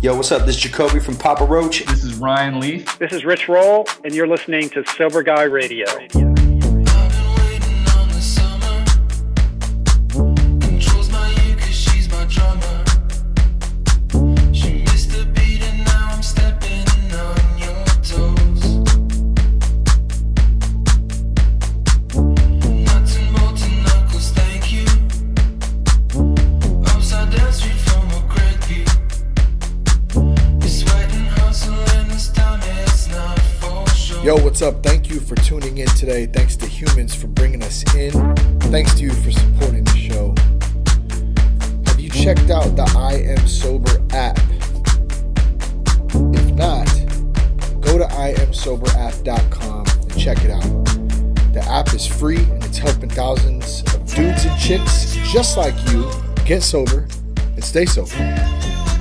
Yo, what's up? This is Jacoby from Papa Roach. This is Ryan Leaf. This is Rich Roll, and you're listening to Sober Guy Radio. Yo, what's up? Thank you for tuning in today. Thanks to Humans for bringing us in. Thanks to you for supporting the show. Have you checked out the I Am Sober app? If not, go to imsoberapp.com and check it out. The app is free and it's helping thousands of dudes and chicks just like you get sober and stay sober.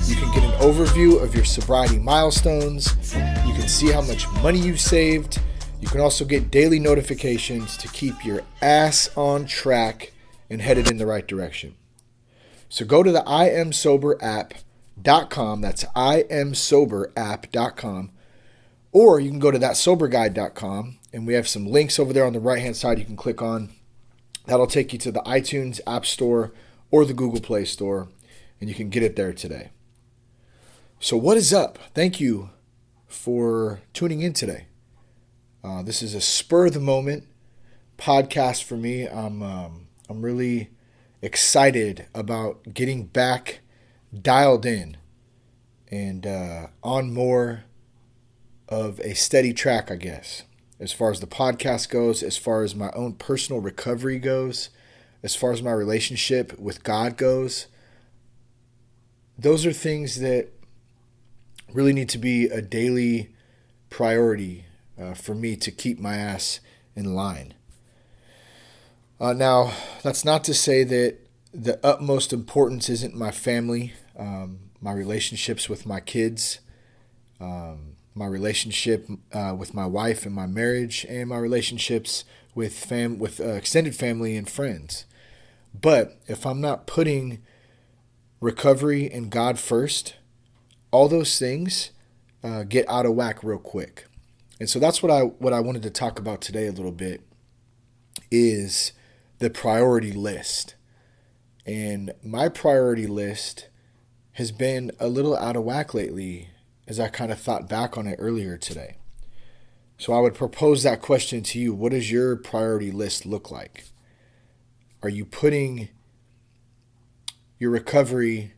You can get an overview of your sobriety milestones. You can see how much money you've saved. You can also get daily notifications to keep your ass on track and headed in the right direction. So go to the imsoberapp.com. That's imsoberapp.com. Or you can go to thatsoberguide.com, and we have some links over there on the right-hand side you can click on. That'll take you to the iTunes App Store or the Google Play Store, and you can get it there today. So what is up? Thank you for tuning in today. This is a spur of the moment podcast for me. I'm really excited about getting back dialed in and on more of a steady track, I guess, as far as the podcast goes, as far as my own personal recovery goes, as far as my relationship with God goes. Those are things that really need to be a daily priority for me to keep my ass in line. Now, that's not to say that the utmost importance isn't my family, my relationships with my kids, my relationship with my wife and my marriage, and my relationships with extended family and friends. But if I'm not putting recovery and God first, all those things get out of whack real quick. And so that's what I wanted to talk about today a little bit, is the priority list. And my priority list has been a little out of whack lately as I kind of thought back on it earlier today. So I would propose that question to you. What does your priority list look like? Are you putting your recovery,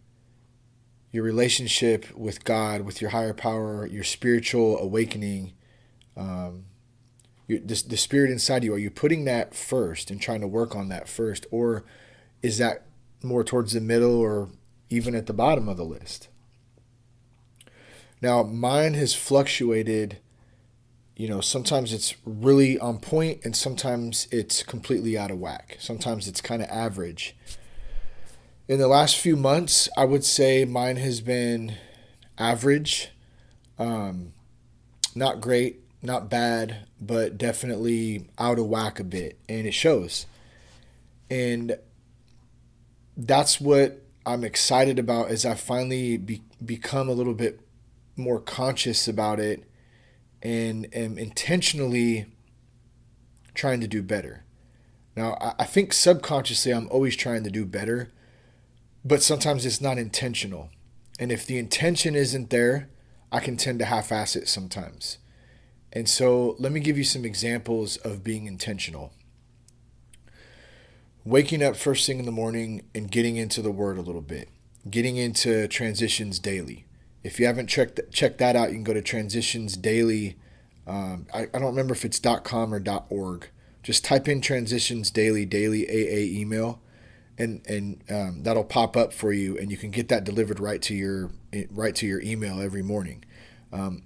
your relationship with God, with your higher power, your spiritual awakening, the spirit inside you, are you putting that first and trying to work on that first? Or is that more towards the middle or even at the bottom of the list? Now, mine has fluctuated. Sometimes it's really on point and sometimes it's completely out of whack. Sometimes it's kind of average. In the last few months, I would say mine has been average, not great, not bad, but definitely out of whack a bit, and it shows. And that's what I'm excited about, as I finally become a little bit more conscious about it and am intentionally trying to do better. Now, I think subconsciously I'm always trying to do better, but sometimes it's not intentional. And if the intention isn't there, I can tend to half-ass it sometimes. And so let me give you some examples of being intentional. Waking up first thing in the morning and getting into the Word a little bit. Getting into Transitions Daily. If you haven't checked that out, you can go to Transitions Daily. I don't remember if it's .com or .org. Just type in Transitions Daily AA email. And that'll pop up for you, and you can get that delivered right to your email every morning.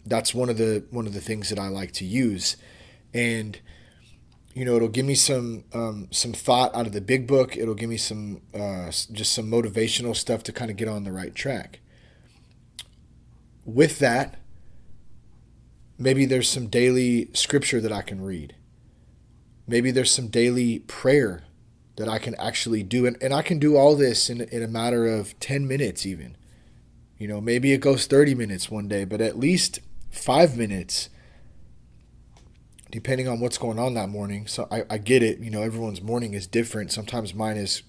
That's one of the things that I like to use, and it'll give me some thought out of the big book. It'll give me some motivational stuff to kind of get on the right track. With that, maybe there's some daily scripture that I can read. Maybe there's some daily prayer that I can actually do. And I can do all this in a matter of 10 minutes even. Maybe it goes 30 minutes one day, but at least 5 minutes, depending on what's going on that morning. So I get it. Everyone's morning is different. Sometimes mine is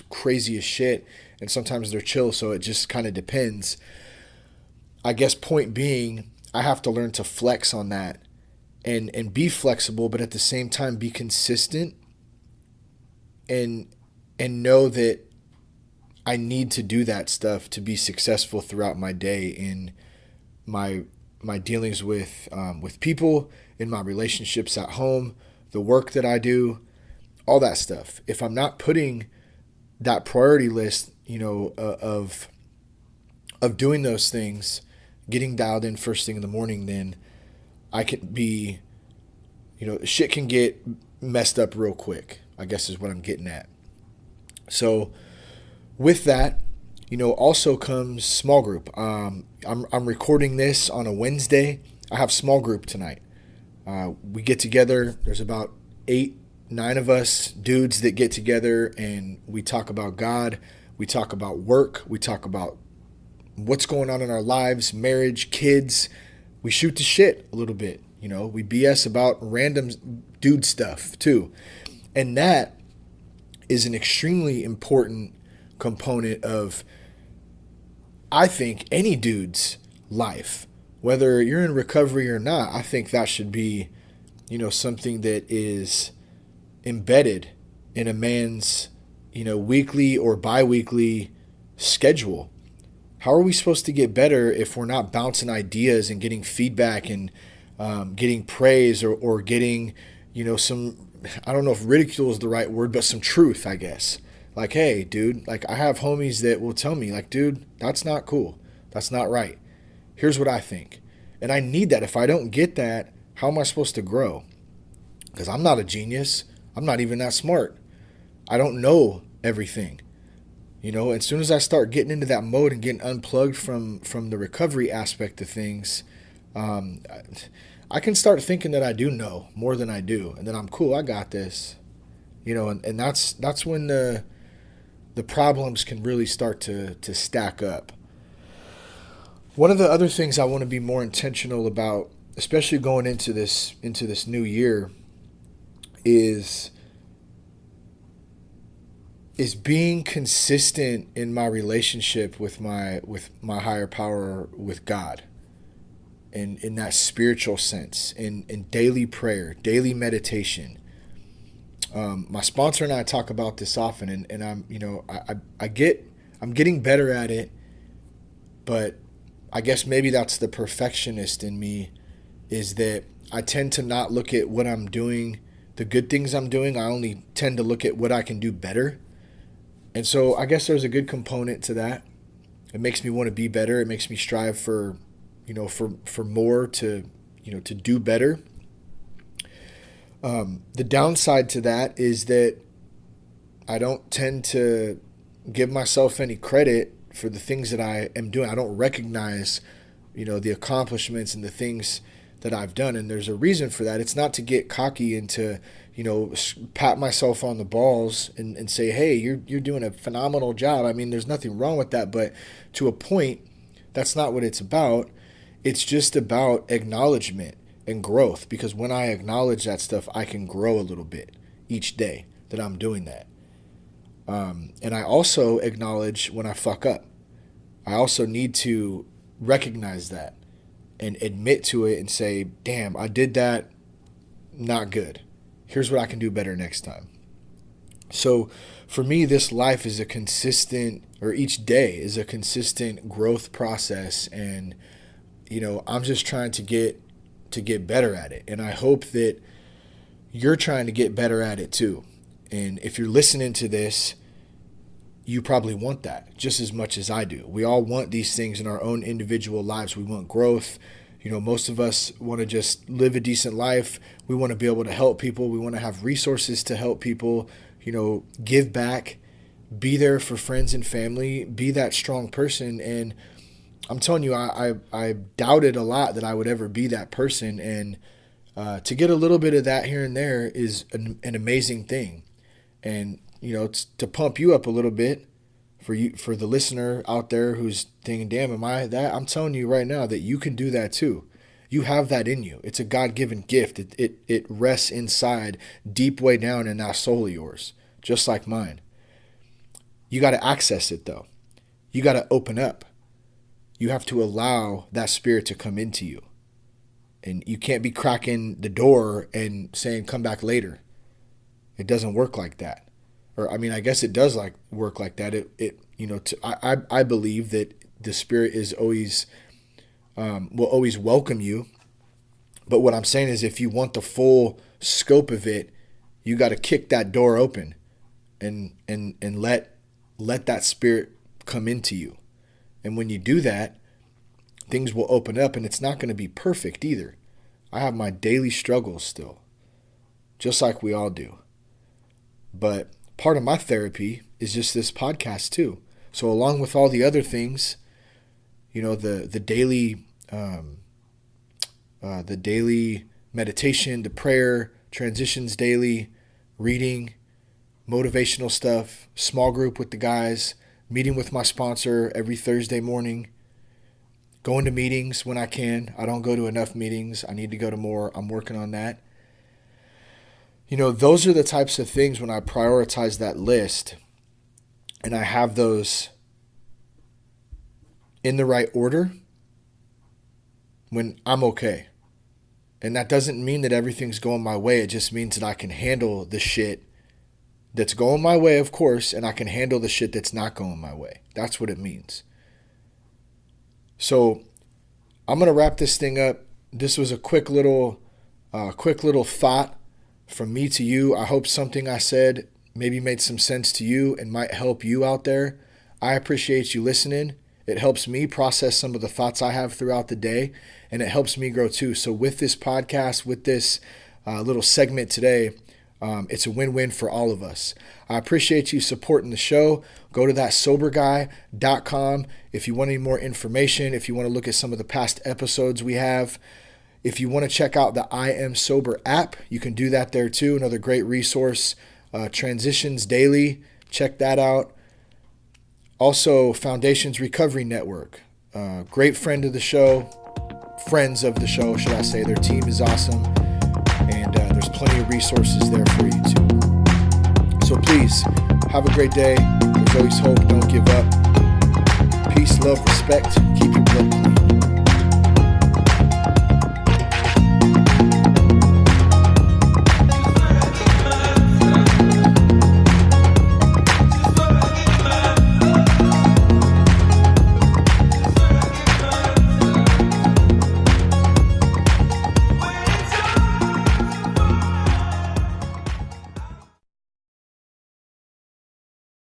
crazy as shit, and sometimes they're chill. So it just kind of depends. I guess point being, I have to learn to flex on that and be flexible, but at the same time be consistent and know that I need to do that stuff to be successful throughout my day in my dealings with people, in my relationships at home, the work that I do, all that stuff. If I'm not putting that priority list, of doing those things, getting dialed in first thing in the morning, then I can be, shit can get messed up real quick, I guess is what I'm getting at. So with that, also comes small group. I'm recording this on a Wednesday. I have small group tonight. We get together. There's about 8-9 of us dudes that get together, and we talk about God. We talk about work. We talk about what's going on in our lives, marriage, kids. We shoot the shit a little bit. We BS about random dude stuff too. And that is an extremely important component of, I think, any dude's life. Whether you're in recovery or not, I think that should be, something that is embedded in a man's, weekly or bi-weekly schedule. How are we supposed to get better if we're not bouncing ideas and getting feedback and getting praise or getting, some, I don't know if ridicule is the right word, but some truth, I guess. Like, hey, dude, like I have homies that will tell me, like, dude, that's not cool. That's not right. Here's what I think. And I need that. If I don't get that, how am I supposed to grow? Because I'm not a genius. I'm not even that smart. I don't know everything. As soon as I start getting into that mode and getting unplugged from the recovery aspect of things, I can start thinking that I do know more than I do. And then I'm cool. I got this. And that's when the problems can really start to stack up. One of the other things I want to be more intentional about, especially going into this new year, is being consistent in my relationship with my higher power, with God, and in that spiritual sense, in daily prayer, daily meditation. My sponsor and I talk about this often, and I'm getting better at it, but I guess maybe that's the perfectionist in me, is that I tend to not look at what I'm doing, the good things I'm doing. I only tend to look at what I can do better. And so I guess there's a good component to that. It makes me want to be better. It makes me strive for more, to do better. The downside to that is that I don't tend to give myself any credit for the things that I am doing. I don't recognize, the accomplishments and the things that I've done. And there's a reason for that. It's not to get cocky and to, pat myself on the balls and say, hey, you're doing a phenomenal job. I mean, there's nothing wrong with that. But to a point, that's not what it's about. It's just about acknowledgement and growth. Because when I acknowledge that stuff, I can grow a little bit each day that I'm doing that. And I also acknowledge when I fuck up. I also need to recognize that and admit to it and say, damn, I did that, not good. Here's what I can do better next time. So for me, this life is a consistent, or each day is a consistent growth process. And, I'm just trying to get better at it. And I hope that you're trying to get better at it too. And if you're listening to this, you probably want that just as much as I do. We all want these things in our own individual lives. We want growth. Most of us want to just live a decent life. We want to be able to help people. We want to have resources to help people, give back, be there for friends and family, be that strong person. And I'm telling you, I doubted a lot that I would ever be that person. And to get a little bit of that here and there is an amazing thing. And, to pump you up a little bit, for the listener out there who's thinking, damn, am I that? I'm telling you right now that you can do that too. You have that in you. It's a God-given gift. It rests inside, deep way down in that soul of yours, just like mine. You got to access it though. You got to open up. You have to allow that spirit to come into you. And you can't be cracking the door and saying, come back later. It doesn't work like that. Or, I mean, I guess it does work like that. I believe that the spirit is always, will always welcome you. But what I'm saying is, if you want the full scope of it, you got to kick that door open and let that spirit come into you. And when you do that, things will open up, and it's not going to be perfect either. I have my daily struggles still, just like we all do. But part of my therapy is just this podcast too. So along with all the other things, the daily meditation, the prayer, transitions daily, reading, motivational stuff, small group with the guys, meeting with my sponsor every Thursday morning, going to meetings when I can. I don't go to enough meetings. I need to go to more. I'm working on that. Those are the types of things when I prioritize that list and I have those in the right order, when I'm okay. And that doesn't mean that everything's going my way. It just means that I can handle the shit that's going my way, of course, and I can handle the shit that's not going my way. That's what it means. So I'm going to wrap this thing up. This was a quick little thought from me to you. I hope something I said maybe made some sense to you and might help you out there. I appreciate you listening. It helps me process some of the thoughts I have throughout the day, and it helps me grow too. So with this podcast, with this little segment today, it's a win-win for all of us. I appreciate you supporting the show. Go to thatsoberguy.com if you want any more information, if you want to look at some of the past episodes we have. If you want to check out the I Am Sober app, you can do that there too. Another great resource. Transitions Daily, check that out. Also, Foundations Recovery Network, great friend of the show, friends of the show, should I say. Their team is awesome, and there's plenty of resources there for you too. So please, have a great day. There's always hope. Don't give up. Peace, love, respect. Keep your